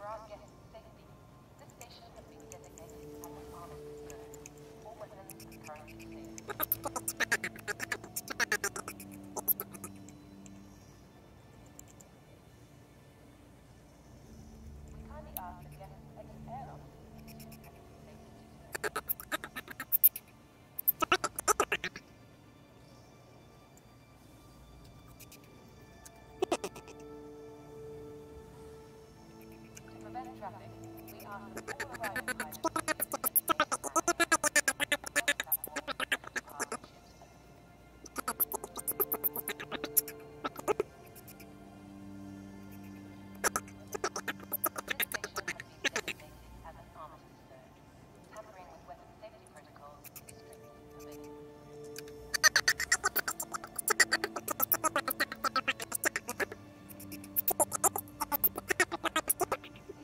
For our guests' safety, this station has been designated as an armistice zone. All weapons are currently safe. We kindly ask that guests exit airlock as soon as it is safe to do so. To prevent traffic, we ask that all arriving pilots exit the gate first. All platforms and departure ships only. This station has been designated as an armistice zone. Tampering with weapon safety protocols is strictly forbidden. Please be considerate when obstructing airlock.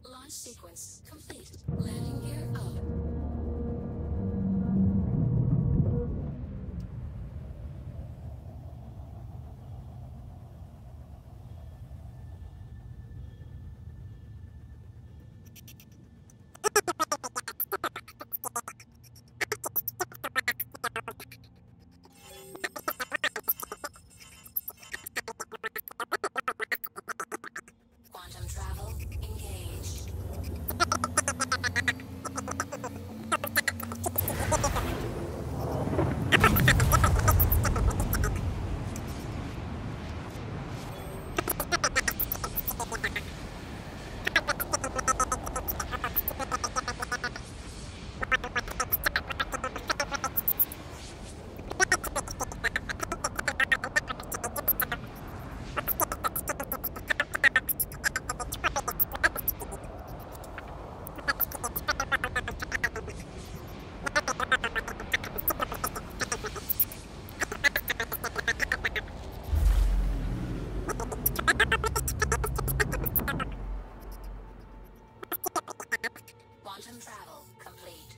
Launch sequence complete. Landing gear up. Quantum travel engaged. Quantum travel complete.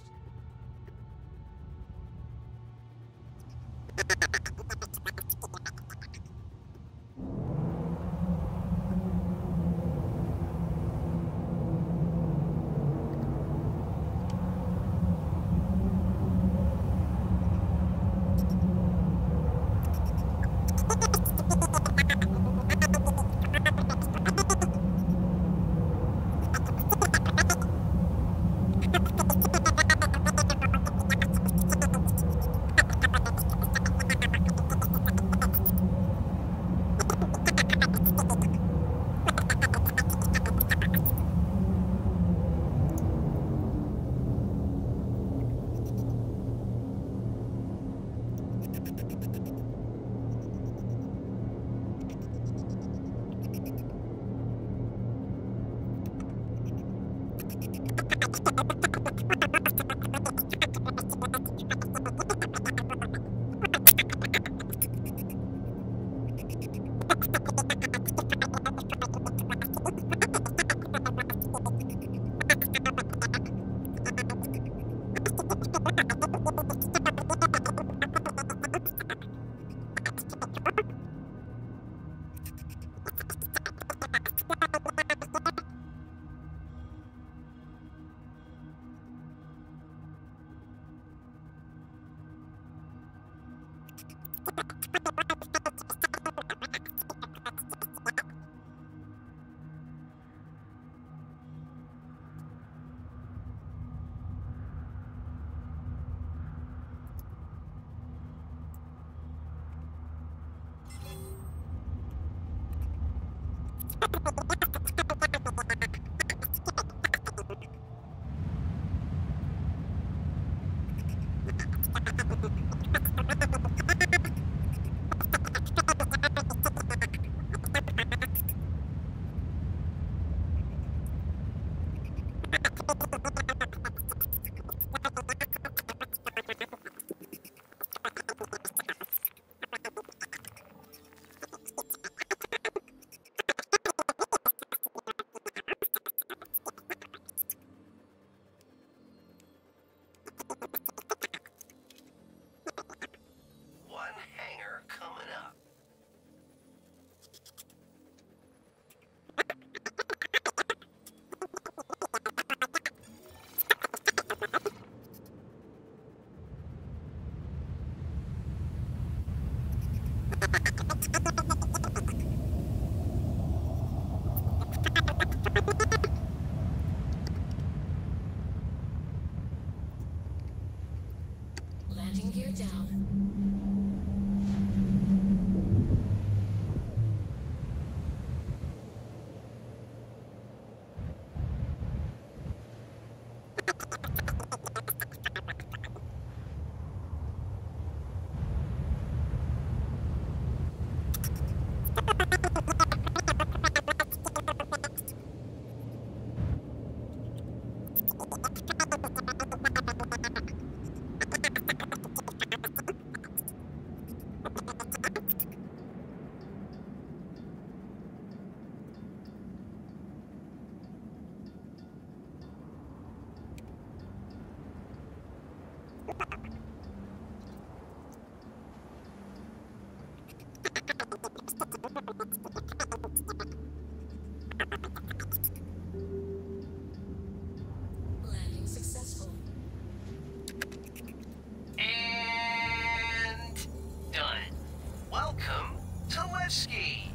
Landing gear down. Landing successful. And done. Welcome to Levski.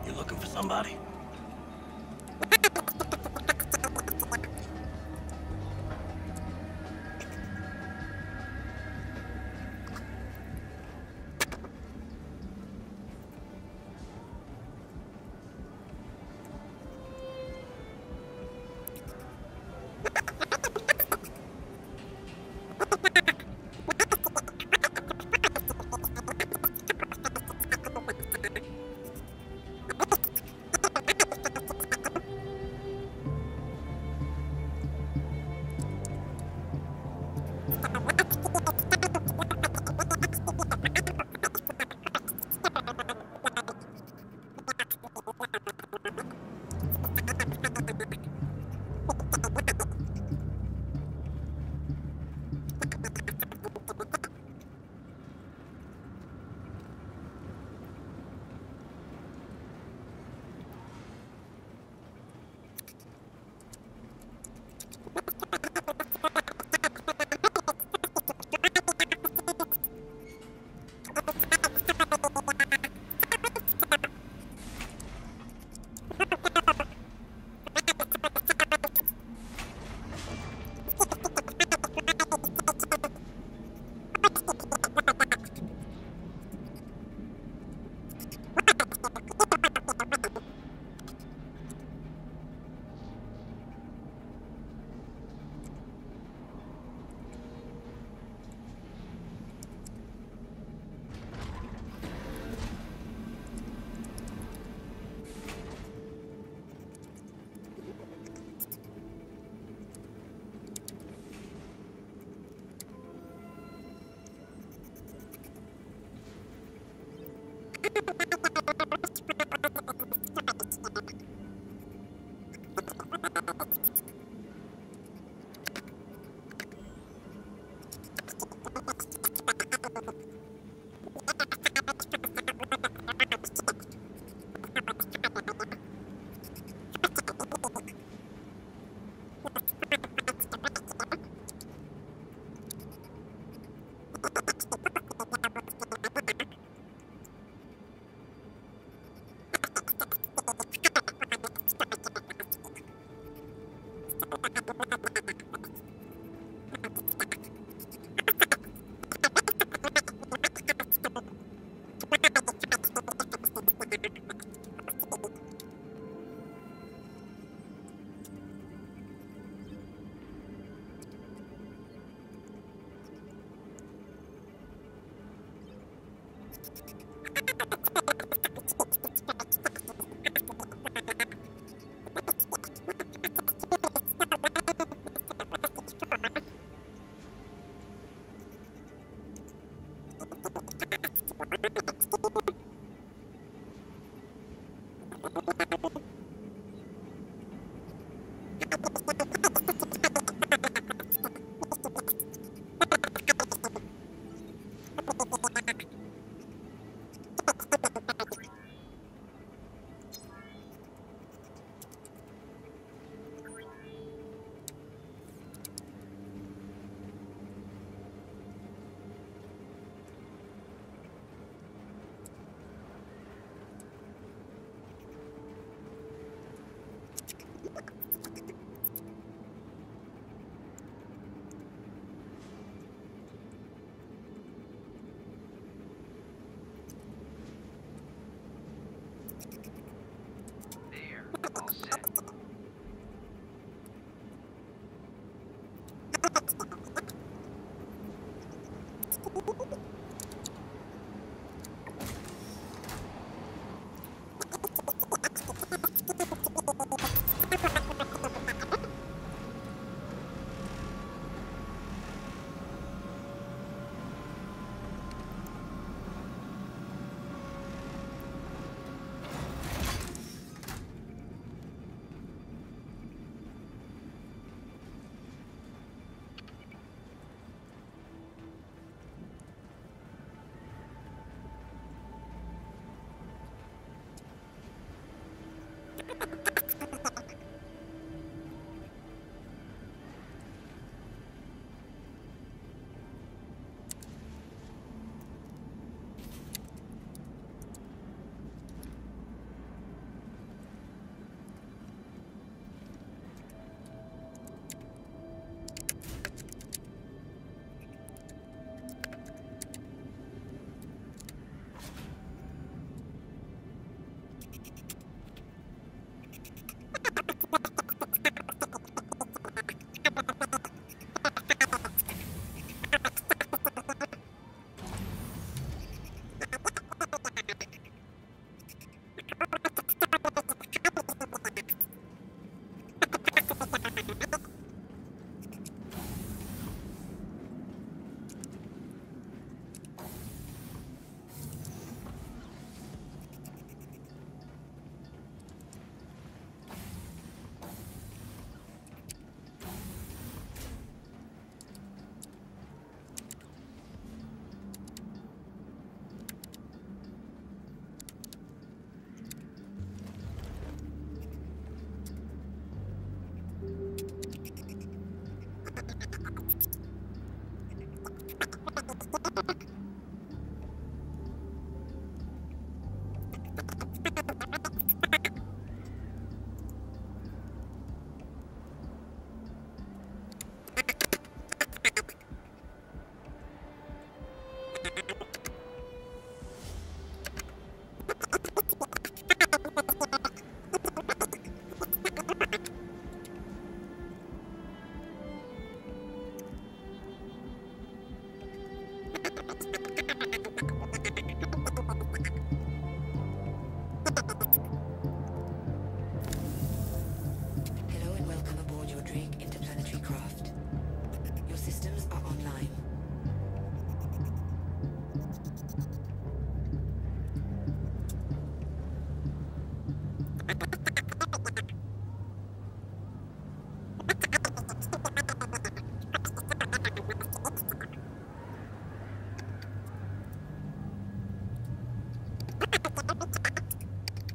You looking for somebody?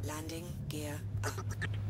Landing gear up. Have a good one.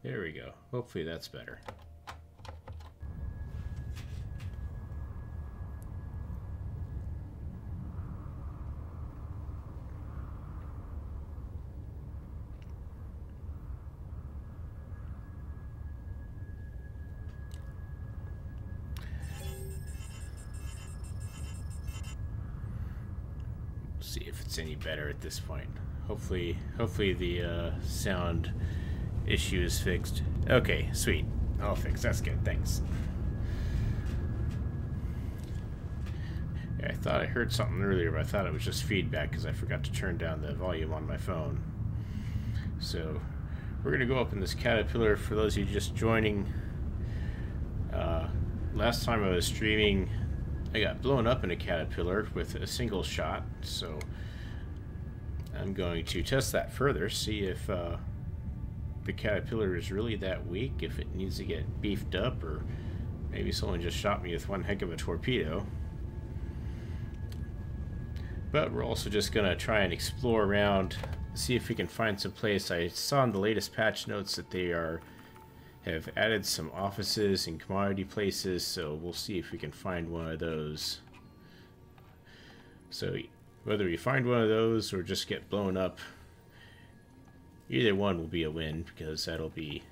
There we go. Hopefully that's better. See if it's any better at this point. Hopefully the sound issue is fixed. Okay, sweet. All fixed. That's good. Thanks. Yeah, I thought I heard something earlier, but I thought it was just feedback because I forgot to turn down the volume on my phone. So we're gonna go up in this Caterpillar. For those of you just joining, last time I was streaming, I got blown up in a Caterpillar with a single shot. So I'm going to test that further, see if the caterpillar is really that weak, if it needs to get beefed up, or maybe someone just shot me with one heck of a torpedo. But we're also just going to try and explore around, see if we can find some place. I saw in the latest patch notes that they have added some offices and commodity places, so we'll see if we can find one of those. So whether we find one of those or just get blown up, either one will be a win, because that'll be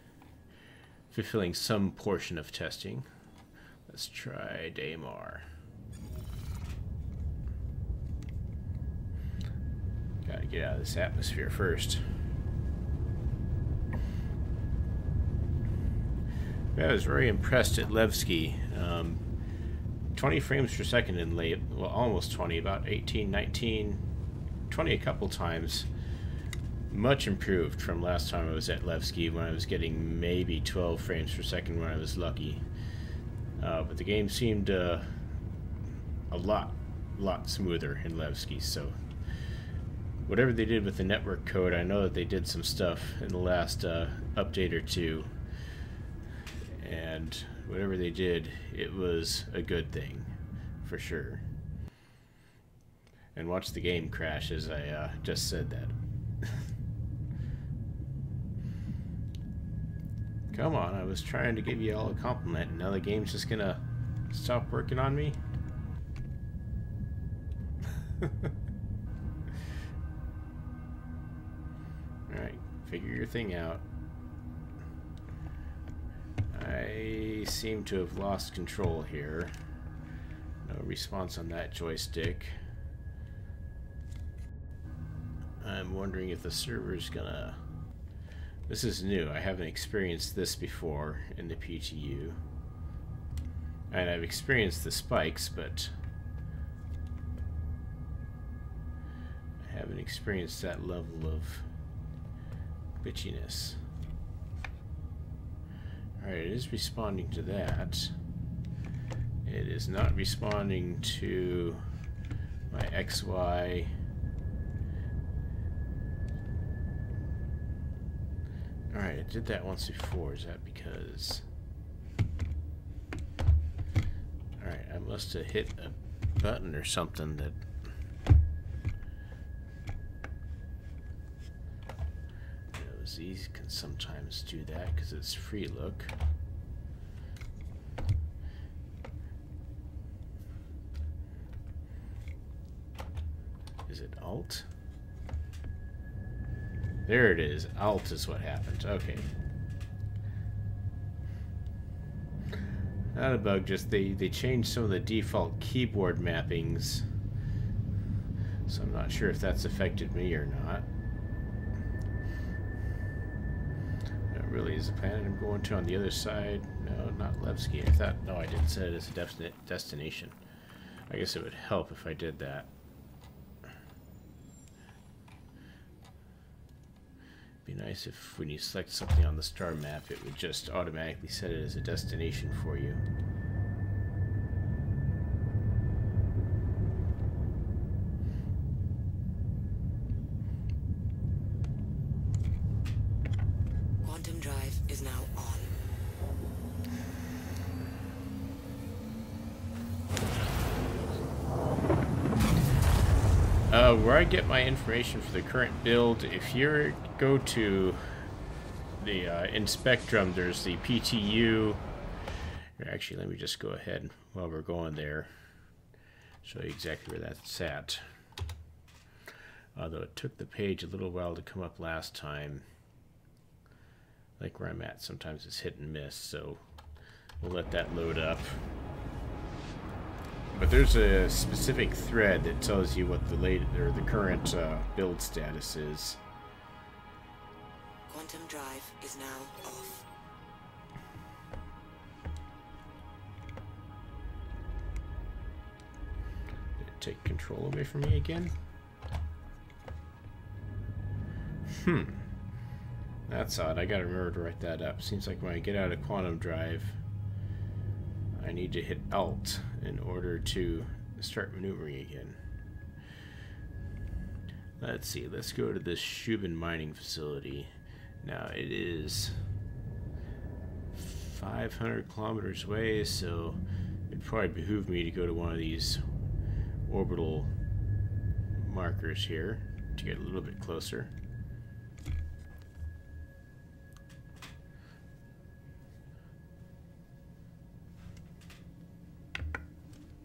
fulfilling some portion of testing. Let's try Daymar. Gotta get out of this atmosphere first. I was very impressed at Levski. 20 frames per second in late, well, almost 20, about 18, 19, 20 a couple times. Much improved from last time I was at Levski, when I was getting maybe 12 frames per second when I was lucky. But the game seemed a lot smoother in Levski, so whatever they did with the network code, I know that they did some stuff in the last update or two, and whatever they did, it was a good thing, for sure. And watch the game crash as I just said that. Come on, I was trying to give you all a compliment, and now the game's just gonna stop working on me? Alright, figure your thing out. I seem to have lost control here. No response on that joystick. I'm wondering if the server's gonna... This is new. I haven't experienced this before in the PTU. And I've experienced the spikes, but I haven't experienced that level of bitchiness. Alright, it is responding to that. It is not responding to my XY. Alright, it did that once before. Is that because... Alright, I must have hit a button or something that... These can sometimes do that because it's free look. Is it Alt? There it is. Alt is what happened. Okay. Not a bug, just they changed some of the default keyboard mappings. So I'm not sure if that's affected me or not. Really is the planet I'm going to on the other side. No, not Levski. I thought, no, I didn't set it as a definite destination. I guess it would help if I did that. Be nice if when you select something on the star map, it would just automatically set it as a destination for you. Is now on. Where I get my information for the current build, if you go to the in Spectrum, there's the PTU. Actually, let me just go ahead while we're going there, show you exactly where that's at. Although it took the page a little while to come up last time. Like where I'm at, sometimes it's hit and miss, so we'll let that load up. But there's a specific thread that tells you what the the current build status is. Quantum drive is now off. Did it take control away from me again? That's odd. I gotta remember to write that up. Seems like when I get out of quantum drive, I need to hit Alt in order to start maneuvering again. Let's see, let's go to this Shubin mining facility. Now it is 500 kilometers away, so it'd probably behoove me to go to one of these orbital markers here to get a little bit closer.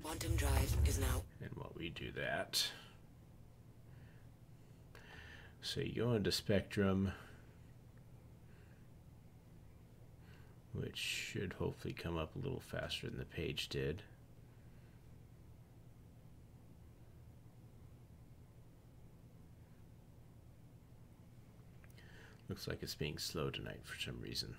Quantum drive is now. And while we do that, so you go into Spectrum, which should hopefully come up a little faster than the page did. Looks like it's being slow tonight for some reason.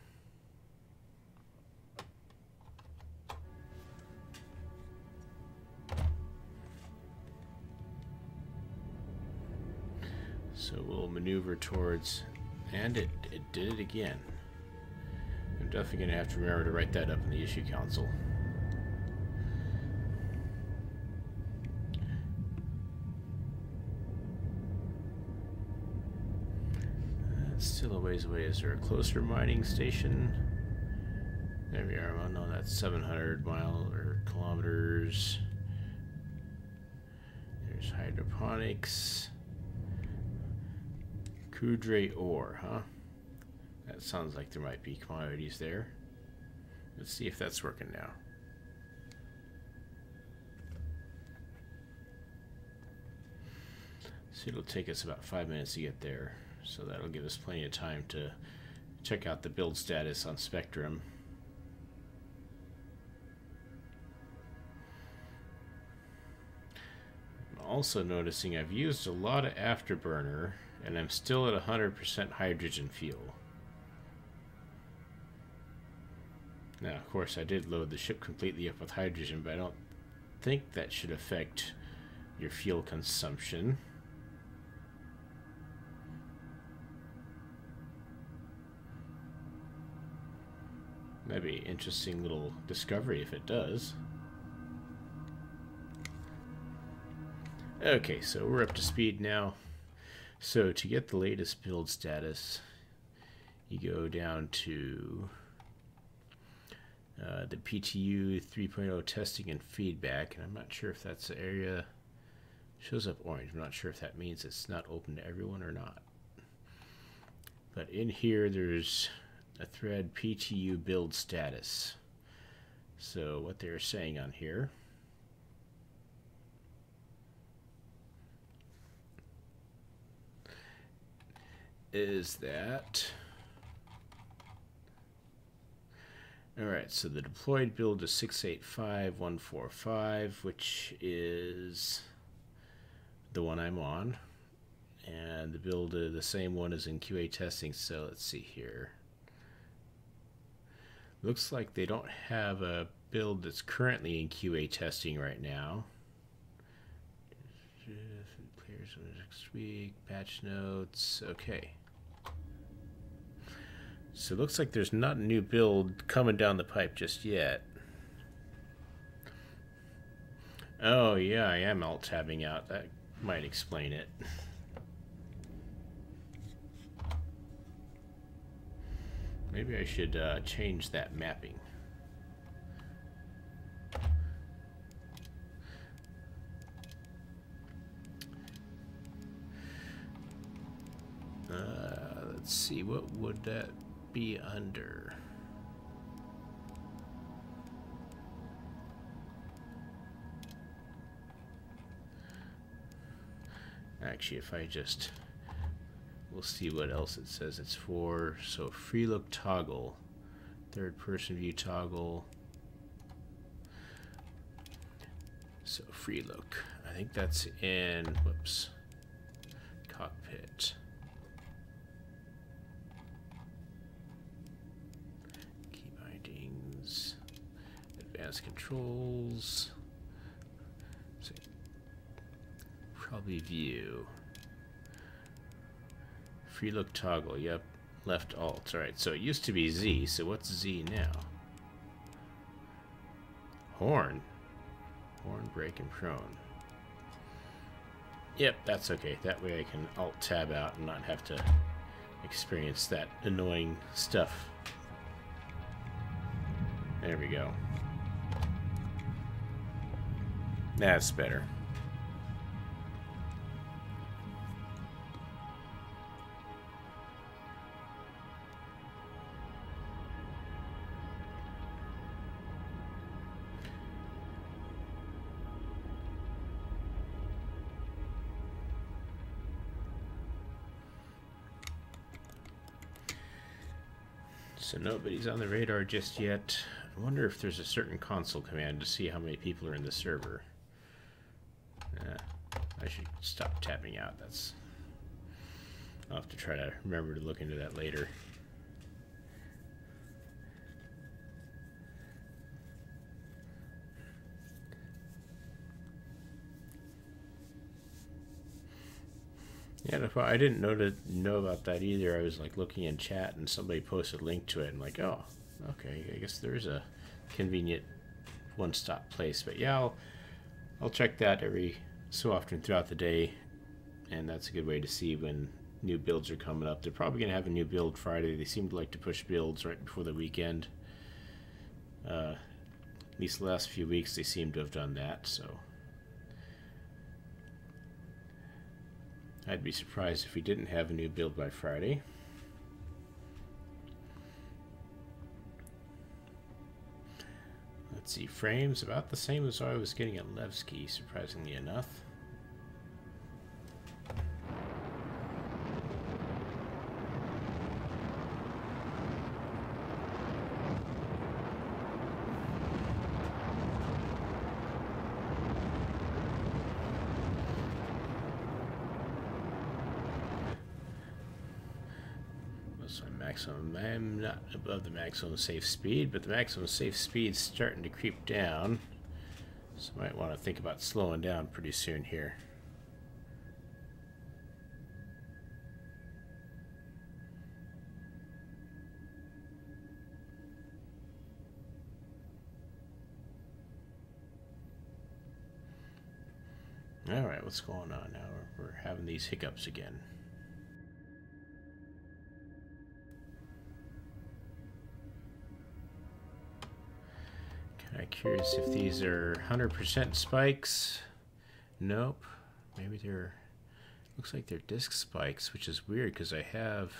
So we'll maneuver towards, and it did it again. I'm definitely going to have to remember to write that up in the issue council. That's still a ways away. Is there a closer mining station? There we are. Well, no, that's 700 miles or kilometers. There's hydroponics. Coudray ore, huh? That sounds like there might be commodities there. Let's see if that's working now. So it'll take us about 5 minutes to get there. So that'll give us plenty of time to check out the build status on Spectrum. I'm also noticing I've used a lot of afterburner, and I'm still at 100% hydrogen fuel. Now, of course, I did load the ship completely up with hydrogen, but I don't think that should affect your fuel consumption. That'd be an interesting little discovery if it does. Okay, so we're up to speed now. So to get the latest build status, you go down to the PTU 3.0 testing and feedback, and I'm not sure if that's the area. Shows up orange. I'm not sure if that means it's not open to everyone or not. But in here, there's a thread PTU build status. So what they're saying on here is that, alright, so the deployed build is 685145, which is the one I'm on, and the build, the same one is in QA testing. So let's see here. Looks like they don't have a build that's currently in QA testing right now. Players next week, patch notes, okay. So it looks like there's not a new build coming down the pipe just yet. Oh yeah, I am alt-tabbing out. That might explain it. Maybe I should change that mapping. Let's see, what would that be under? Actually, if I just, we'll see what else it says it's for. So free look toggle, third person view toggle. So free look, I think that's in, whoops, cockpit. Key bindings, advanced controls. So probably view. Free look toggle, yep. Left alt. Alright, so it used to be Z, so what's Z now? Horn. Horn, brake, and prone. Yep, that's okay. That way I can Alt-Tab out and not have to experience that annoying stuff. There we go. That's better. So nobody's on the radar just yet. I wonder if there's a certain console command to see how many people are in the server. I should stop tapping out. I'll have to try to remember to look into that later. Yeah, I didn't know about that either. I was like looking in chat and somebody posted a link to it and like, oh, okay, I guess there's a convenient one-stop place. But yeah, I'll check that every so often throughout the day, and that's a good way to see when new builds are coming up. They're probably going to have a new build Friday. They seem to like to push builds right before the weekend. At least the last few weeks they seem to have done that, so I'd be surprised if we didn't have a new build by Friday. Let's see, frames about the same as I was getting at Levski, surprisingly enough. I'm not above the maximum safe speed, but the maximum safe speed's starting to creep down, so I might want to think about slowing down pretty soon here. Alright, what's going on now? We're having these hiccups again. I'm curious if these are 100% spikes. Nope. Maybe they're... looks like they're disk spikes, which is weird because I have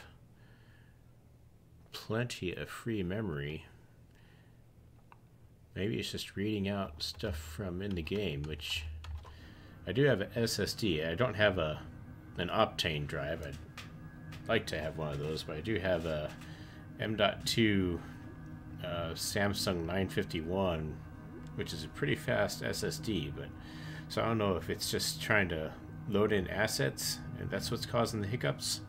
plenty of free memory. Maybe it's just reading out stuff from in the game, which... I do have an SSD. I don't have an Optane drive. I'd like to have one of those, but I do have a M.2 Samsung 951, which is a pretty fast SSD, but so I don't know if it's just trying to load in assets and that's what's causing the hiccups.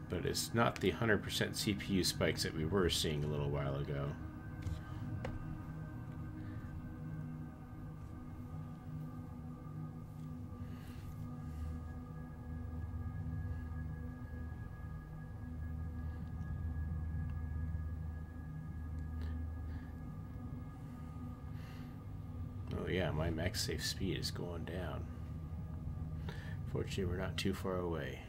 But it's not the 100% CPU spikes that we were seeing a little while ago. Yeah, my max safe speed is going down. Fortunately, we're not too far away.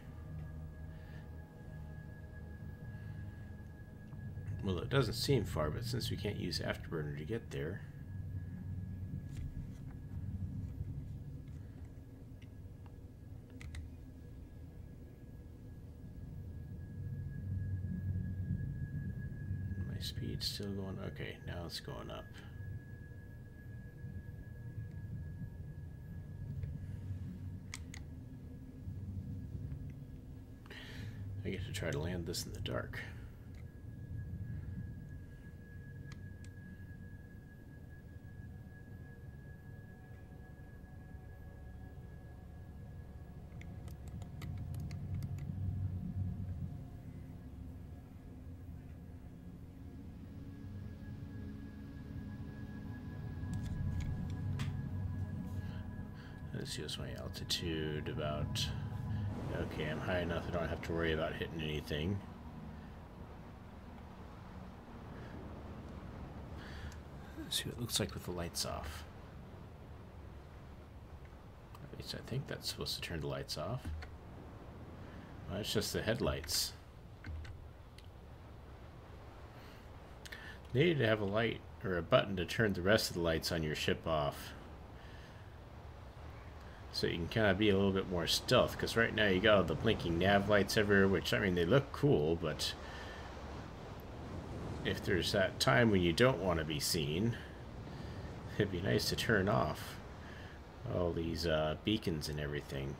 Well, it doesn't seem far, but since we can't use Afterburner to get there... My speed's still going... okay, now it's going up. I get to try to land this in the dark. Let's use my altitude about... okay, I'm high enough I don't have to worry about hitting anything. Let's see what it looks like with the lights off. At least I think that's supposed to turn the lights off. Well, it's just the headlights. Needed to have a light or a button to turn the rest of the lights on your ship off, so you can kind of be a little bit more stealth, because right now you got all the blinking nav lights everywhere, which, I mean, they look cool, but if there's that time when you don't want to be seen, it'd be nice to turn off all these beacons and everything.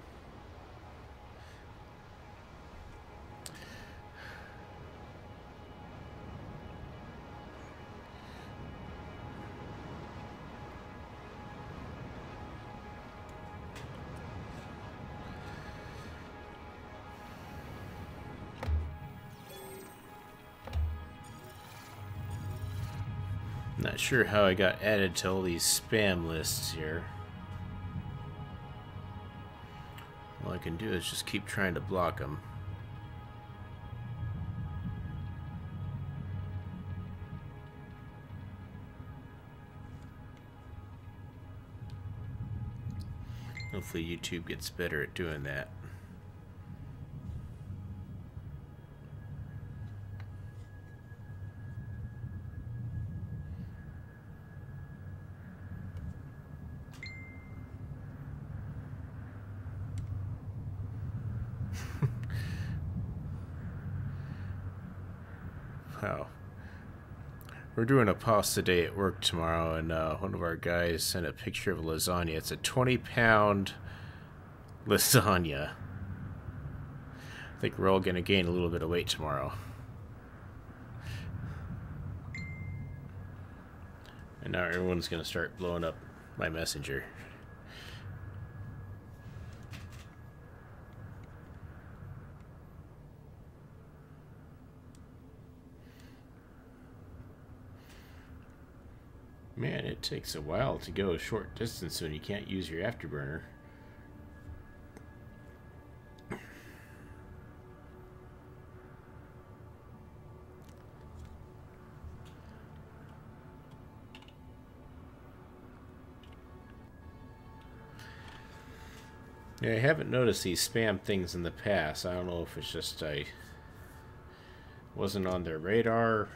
Not sure how I got added to all these spam lists here. All I can do is just keep trying to block them. Hopefully YouTube gets better at doing that. Wow. We're doing a pasta day at work tomorrow, and one of our guys sent a picture of lasagna. It's a 20-pound lasagna. I think we're all going to gain a little bit of weight tomorrow. And now everyone's going to start blowing up my messenger. Man, it takes a while to go a short distance when you can't use your afterburner. Yeah, I haven't noticed these spam things in the past. I don't know if it's just I wasn't on their radar,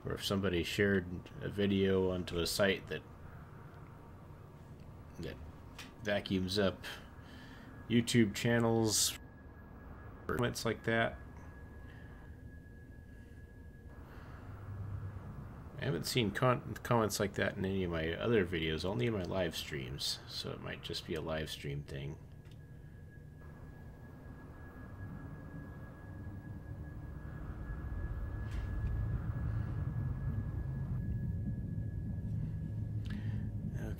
or if somebody shared a video onto a site that vacuums up YouTube channels or comments like that. I haven't seen comments like that in any of my other videos, only in my live streams, so it might just be a live stream thing.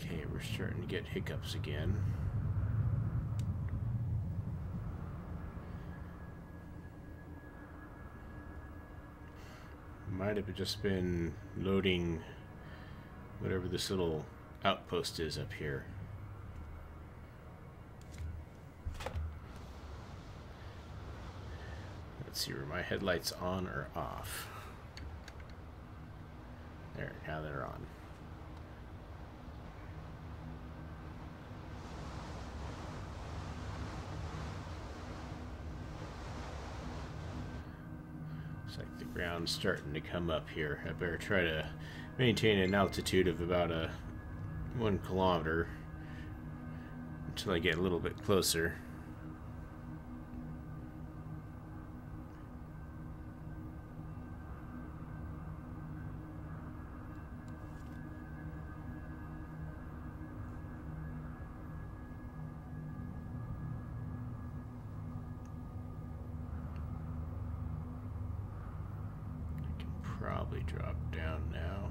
Okay, we're starting to get hiccups again. Might have just been loading whatever this little outpost is up here. Let's see, were my headlights on or off? There, now they're on. Looks like the ground's starting to come up here. I better try to maintain an altitude of about 1 kilometer until I get a little bit closer. Probably drop down now,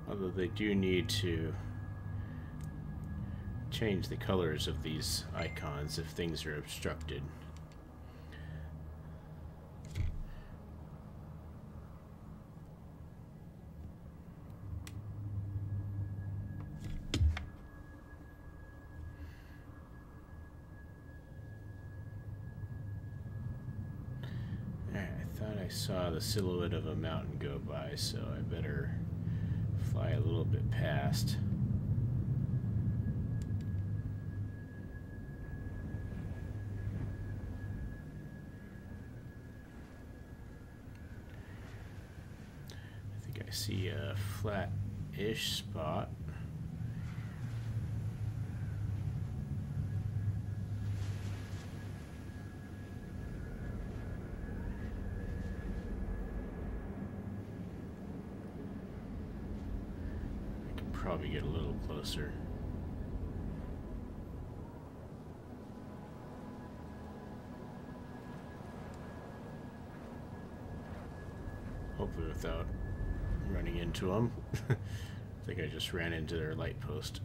although they do need to change the colors of these icons if things are obstructed. I thought I saw the silhouette of a mountain go by, so I better bit past. I think I see a flat-ish spot. Probably get a little closer. Hopefully without running into them. I think I just ran into their light post.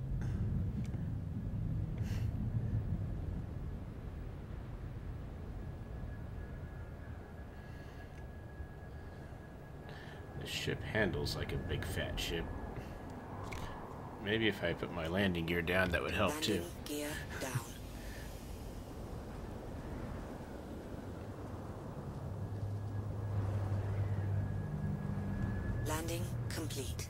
This ship handles like a big fat ship. Maybe if I put my landing gear down, that would help too. Gear down. Landing complete.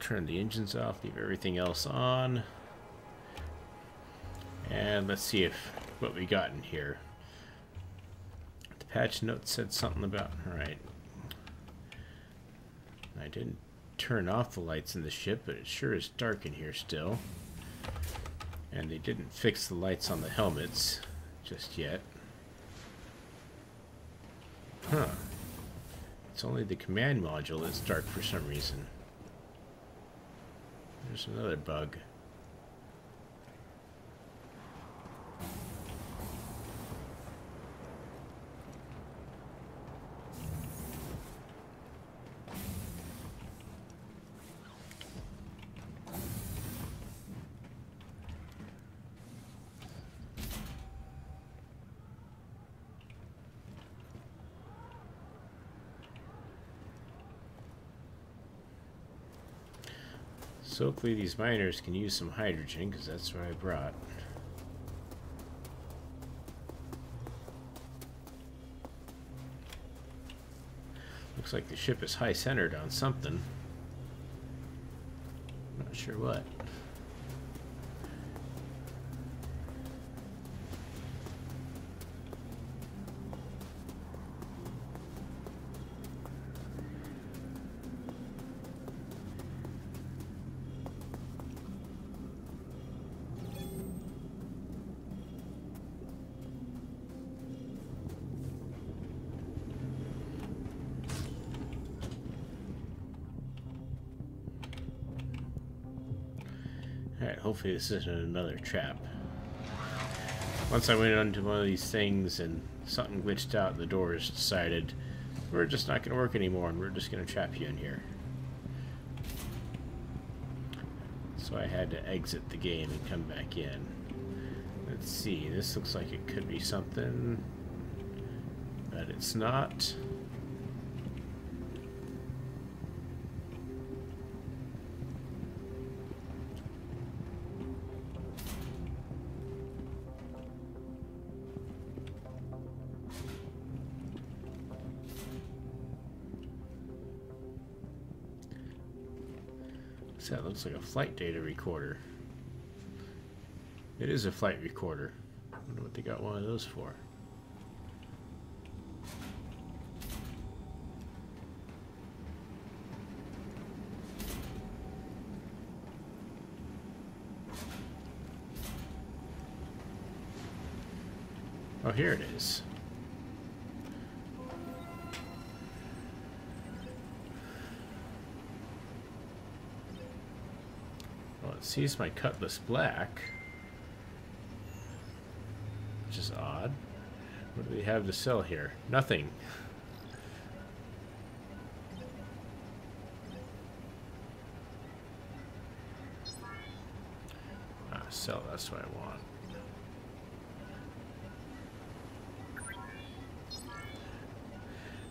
Turn the engines off, leave everything else on. And let's see if what we got in here. The patch note said something about, alright. I didn't turn off the lights in the ship, but it sure is dark in here still. And they didn't fix the lights on the helmets just yet. Huh. It's only the command module that's dark for some reason. There's another bug. So hopefully these miners can use some hydrogen, because that's what I brought. Looks like the ship is high-centered on something. Not sure what. Alright, hopefully this isn't another trap. Once I went onto one of these things and something glitched out, the doors decided we're just not going to work anymore and we're just going to trap you in here. So I had to exit the game and come back in. Let's see, this looks like it could be something, but it's not. That looks like a flight data recorder. It is a flight recorder. I wonder what they got one of those for. Oh, here it is. It sees my cutlass black, which is odd. What do they have to sell here? Nothing. Ah, sell, that's what I want.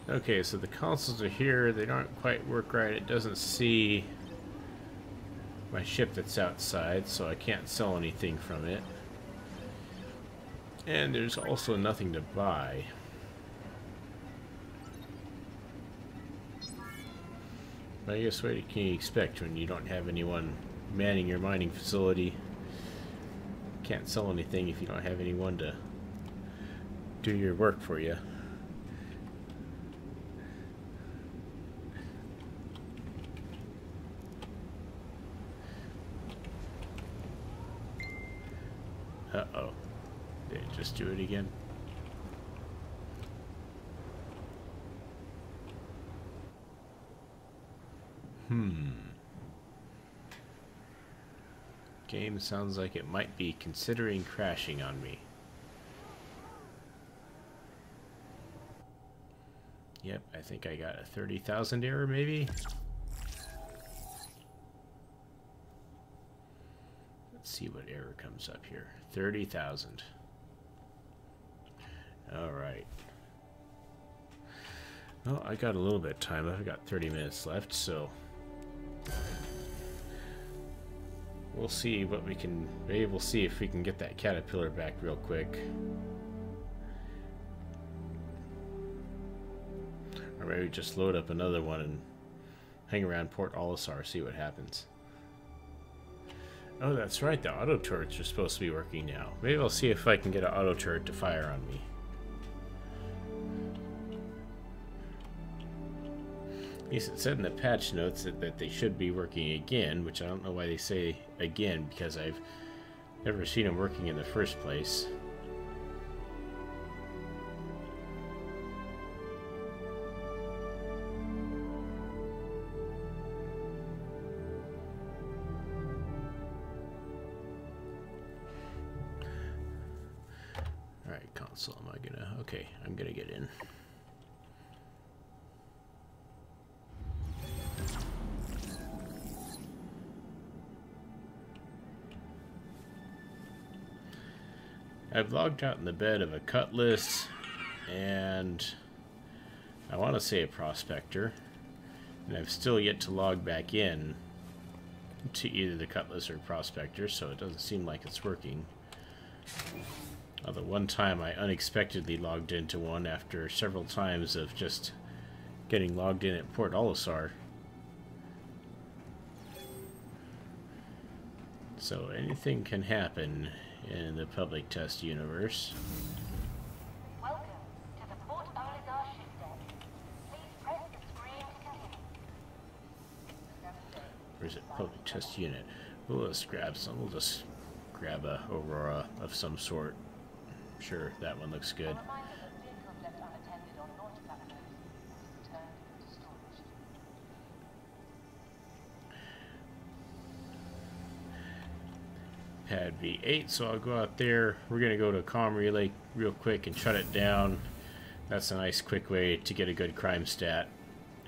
Okay, so the consoles are here. They don't quite work right. It doesn't see my ship that's outside, so I can't sell anything from it. And there's also nothing to buy. I guess what can you expect when you don't have anyone manning your mining facility? Can't sell anything if you don't have anyone to do your work for you. Uh-oh. Did it just do it again? Game sounds like it might be considering crashing on me. Yep, I think I got a 30,000 error maybe. Let's see what error comes up here. 30,000. Alright. Well, I got a little bit of time. I've got 30 minutes left, so we'll see what we can. Maybe we'll see if we can get that caterpillar back real quick. Or maybe just load up another one and hang around Port Olisar, see what happens. Oh, that's right, the auto turrets are supposed to be working now. Maybe I'll see if I can get an auto turret to fire on me. At least it said in the patch notes that they should be working again, which I don't know why they say again, because I've never seen them working in the first place. Alright, console, am I gonna... Okay, I'm gonna get in. I've logged out in the bed of a cutlass and I want to say a prospector, and I've still yet to log back in to either the cutlass or prospector, so it doesn't seem like it's working. Although one time I unexpectedly logged into one after several times of just getting logged in at Port Olisar. So anything can happen in the public test universe. Welcome to the Port Olisar ship deck. Please press the screen to continue. Or is it public test unit? Well, let's grab some. We'll just grab a Aurora of some sort. Sure, that one looks good. A reminder that vehicles left unattended on launch platforms must be turned into storage. Pad V8, so I'll go out there. We're gonna go to comm relay real quick and shut it down. That's a nice quick way to get a good crime stat,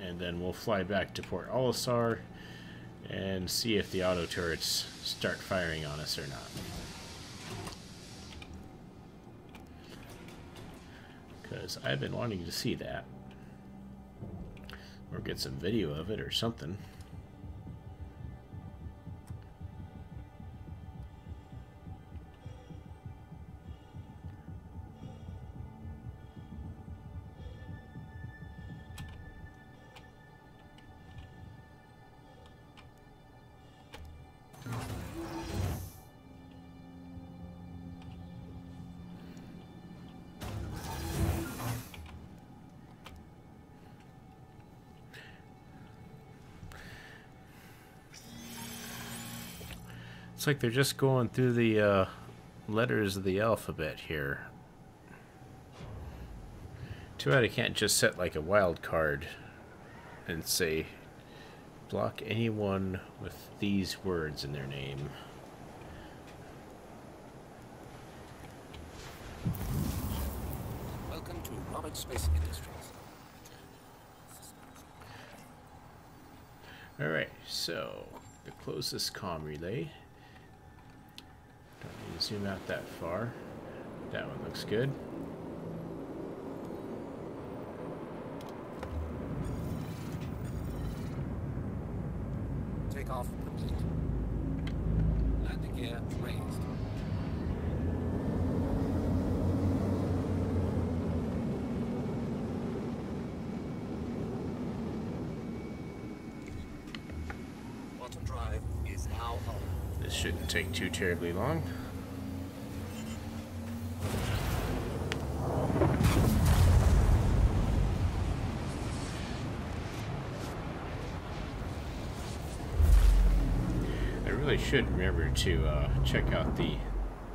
and then we'll fly back to Port Olisar and see if the auto turrets start firing on us or not. Because I've been wanting to see that, or get some video of it or something. It's like they're just going through the letters of the alphabet here. Too bad I can't just set like a wild card and say block anyone with these words in their name. Welcome to Robert Space Industries. Alright, so to close this comm relay, don't need to zoom out that far. That one looks good. Take off complete. Landing gear raised. This shouldn't take too terribly long. I really should remember to check out the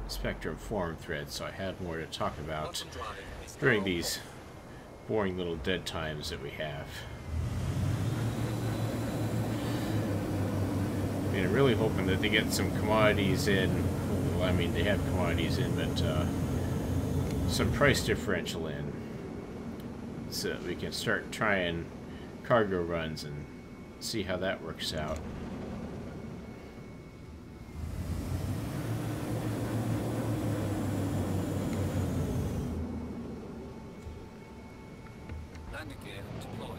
Spectrum forum thread so I have more to talk about during these boring little dead times that we have. I mean, I'm really hoping that they get some commodities in. Well, I mean, they have commodities in, but some price differential in, so that we can start trying cargo runs and see how that works out. Landing gear deployed.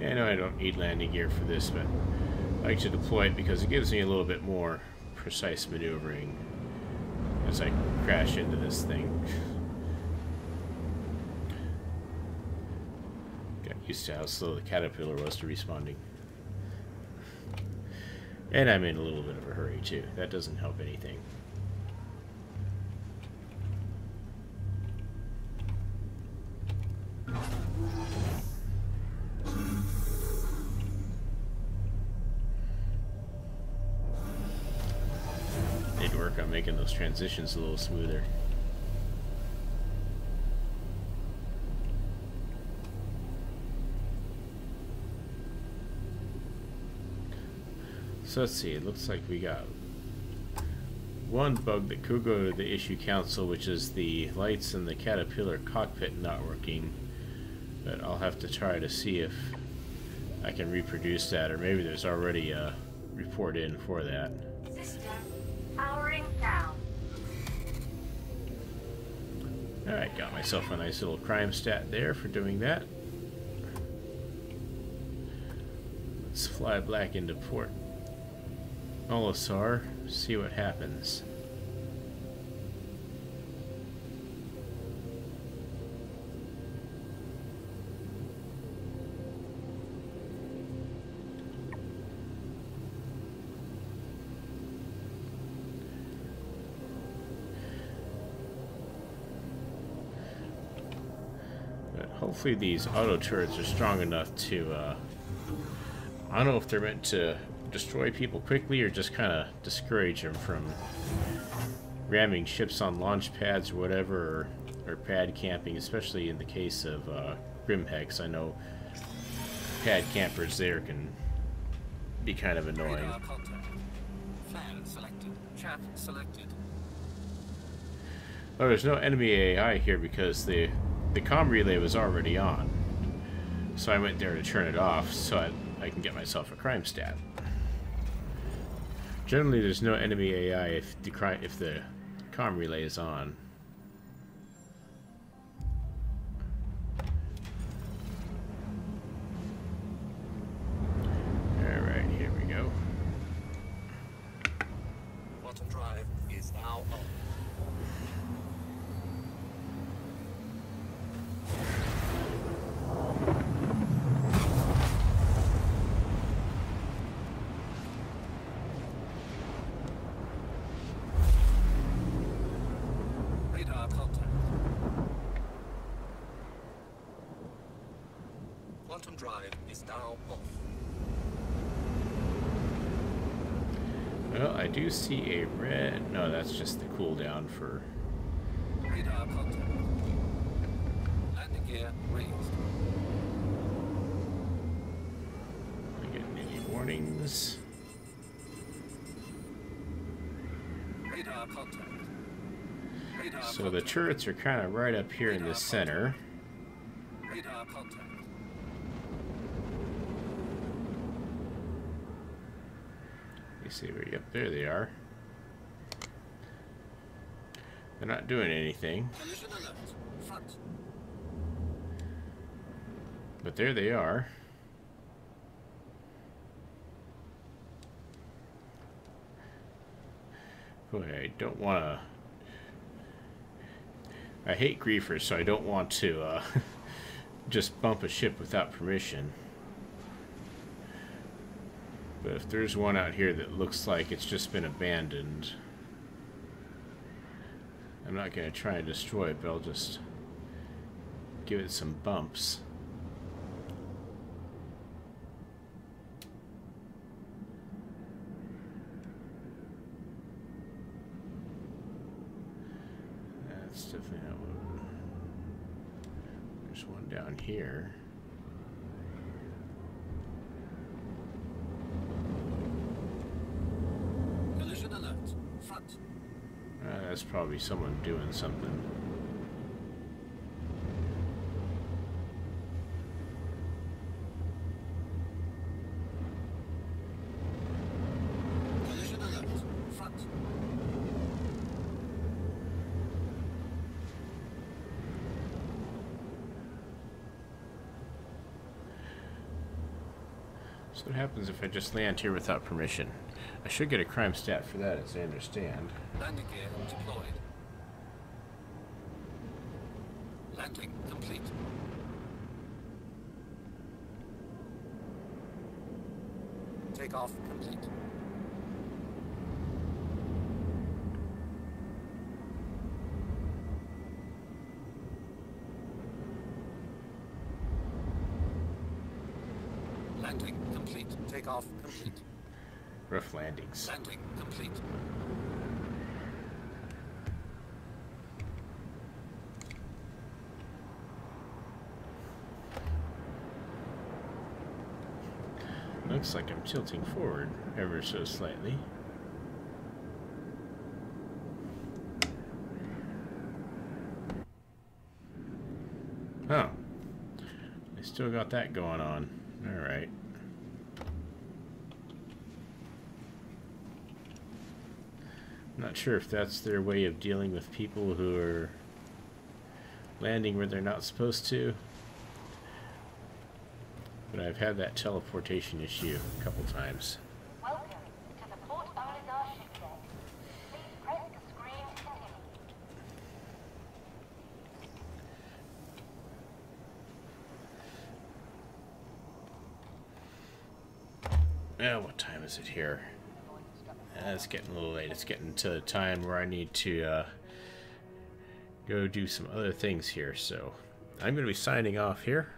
Yeah, I know I don't need landing gear for this, but I like to deploy it because it gives me a little bit more precise maneuvering as I crash into this thing. Got used to how slow the caterpillar was to responding. And I'm in a little bit of a hurry too. That doesn't help anything. Need to work on making those transitions a little smoother. So let's see, it looks like we got one bug that could go to the issue council, which is the lights in the Caterpillar cockpit not working. But I'll have to try to see if I can reproduce that, or maybe there's already a report in for that. System powering down. Alright, got myself a nice little crime stat there for doing that. Let's fly black into port Olisar, see what happens. But hopefully these auto turrets are strong enough to, I don't know if they're meant to destroy people quickly or just kind of discourage them from ramming ships on launch pads or whatever, or pad camping, especially in the case of Grimhex. I know pad campers there can be kind of annoying. Radar contact. Fan selected. Chat selected. Oh, there's no enemy AI here because the comm relay was already on, so I went there to turn it off so I can get myself a crime stat. Generally, there's no enemy AI if the comm relay is on. Alright, here we go. Quantum drive is now on. Radar contact. Quantum drive is now off. Well, I do see a red... No, that's just the cooldown for... Radar contact. Landing gear raised. Am I getting any warnings? Radar contact. Radar So the contact. turrets are kind of right up here in the center. Radar contact. You see where? Yep, there they are. They're not doing anything, Collision alert. Front. but there they are. Boy, I don't want to I hate griefers, so I don't want to just bump a ship without permission. But if there's one out here that looks like it's just been abandoned, I'm not going to try and destroy it, but I'll just give it some bumps. That's definitely not one. There's one down here. Collision alert. Front. That's probably someone doing something. Collision alert. Front. So what happens if I just land here without permission? I should get a crime stat for that, as I understand. Landing gear deployed. Landing complete. Takeoff complete. Landing complete. Takeoff complete. Rough landings. Landing complete. Looks like I'm tilting forward ever so slightly. Oh. I still got that going on. Alright. I'm not sure if that's their way of dealing with people who are landing where they're not supposed to. But I've had that teleportation issue a couple times. Welcome to the Port Oligar ship deck. Please press the screen to continue. What time is it here? It's getting a little late. It's getting to the time where I need to go do some other things here. So I'm going to be signing off here.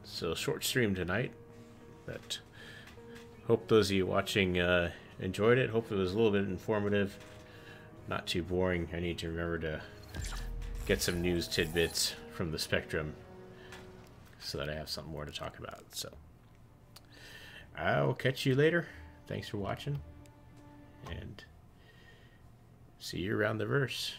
So short stream tonight, but hope those of you watching enjoyed it. Hope it was a little bit informative, not too boring. I need to remember to get some news tidbits from the Spectrum so that I have something more to talk about. So I'll catch you later. Thanks for watching, and see you around the verse.